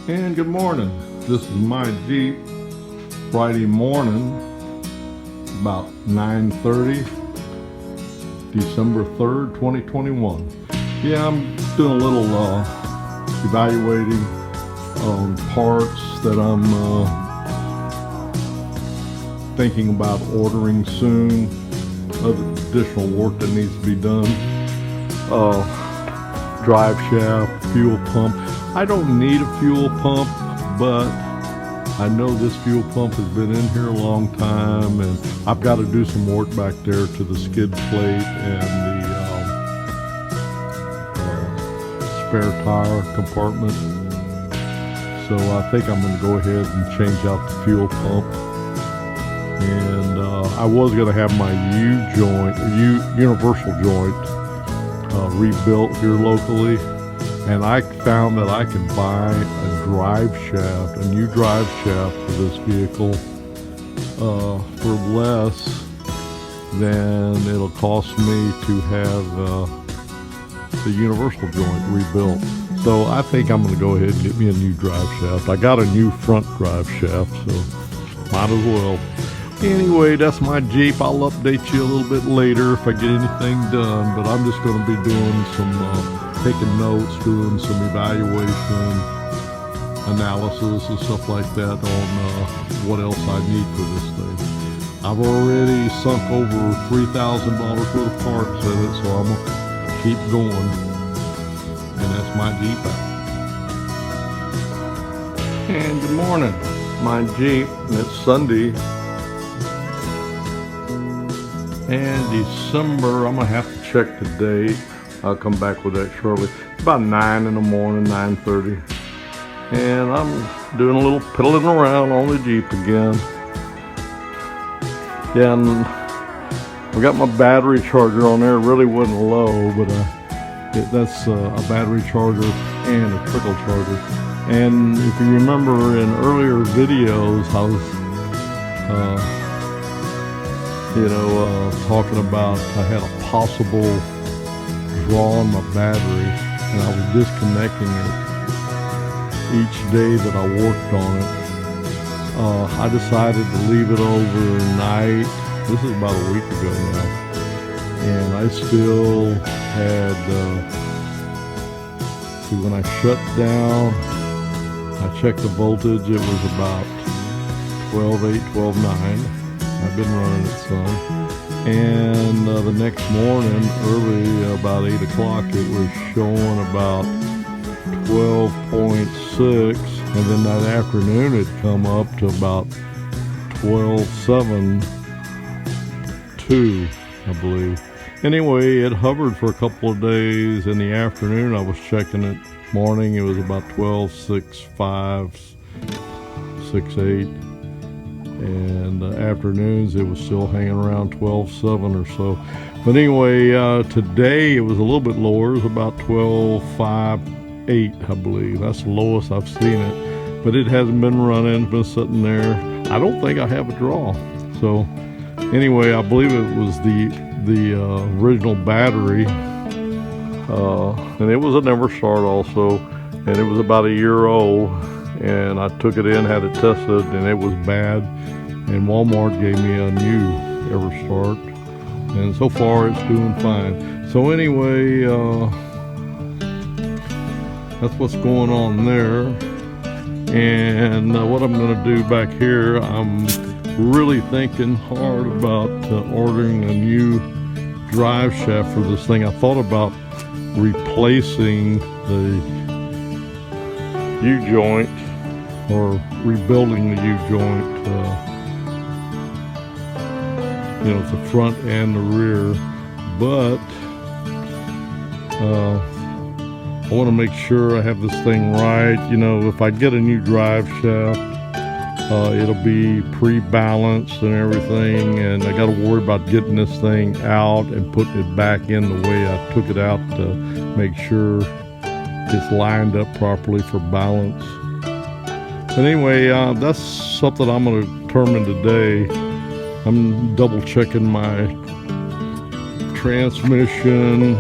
And good morning. This is my Jeep. Friday morning, about 9:30, December 3rd, 2021. Yeah, I'm doing a little evaluating parts that I'm thinking about ordering soon. Other additional work that needs to be done. Drive shaft, fuel pump. I don't need a fuel pump, but I know this fuel pump has been in here a long time, and I've got to do some work back there to the skid plate and the spare tire compartment. So I think I'm going to go ahead and change out the fuel pump. And I was going to have my universal joint rebuilt here locally, and I found that I can buy a new drive shaft for this vehicle for less than it'll cost me to have the universal joint rebuilt. So I think I'm going to go ahead and get me a new drive shaft. I got a new front drive shaft, so might as well. Anyway, that's my Jeep. I'll update you a little bit later if I get anything done, but I'm just going to be doing some taking notes, doing some evaluation analysis and stuff like that on what else I need for this thing. I've already sunk over $3,000 worth of parts in it, so I'm going to keep going. And that's my Jeep out. And good morning. My Jeep, and it's Sunday. And December, I'm going to have to check the date. I'll come back with that shortly. It's about 9 in the morning, 9:30. And I'm doing a little piddling around on the Jeep again. Yeah, and I got my battery charger on there. It really wasn't low, but that's a battery charger and a trickle charger. And if you remember in earlier videos, I was talking about I had a possible draw on my battery, and I was disconnecting it each day that I worked on it. I decided to leave it overnight. This is about a week ago now, and I still had when I shut down, I checked the voltage. It was about 12.8, 12.9. I've been running it some. And the next morning, early, about 8 o'clock, it was showing about 12.6. And then that afternoon, it come up to about 12.7.2, I believe. Anyway, it hovered for a couple of days. In the afternoon, I was checking it. Morning, it was about 12.6.5, 6.8. And afternoons it was still hanging around 12.7 or so. But anyway, today it was a little bit lower. It was about 12.5.8, I believe. That's the lowest I've seen it, but it hasn't been running. It's been sitting there. I don't think I have a draw. So anyway, I believe it was the original battery, and it was a never start also, and it was about a year old. And I took it in, had it tested, and it was bad. And Walmart gave me a new EverStart, and so far it's doing fine. So anyway, that's what's going on there. And what I'm going to do back here, I'm really thinking hard about ordering a new drive shaft for this thing. I thought about replacing the U-joint, or rebuilding the U-joint, the front and the rear, but I want to make sure I have this thing right. If I get a new drive shaft, it'll be pre-balanced and everything, and I got to worry about getting this thing out and putting it back in the way I took it out to make sure it's lined up properly for balance. But anyway, that's something I'm going to determine today. I'm double checking my transmission,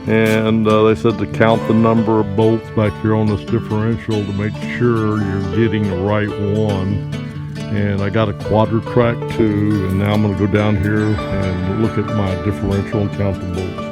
And they said to count the number of bolts back here on this differential to make sure you're getting the right one. And I got a quadra track too, and now I'm going to go down here and look at my differential and count the bolts.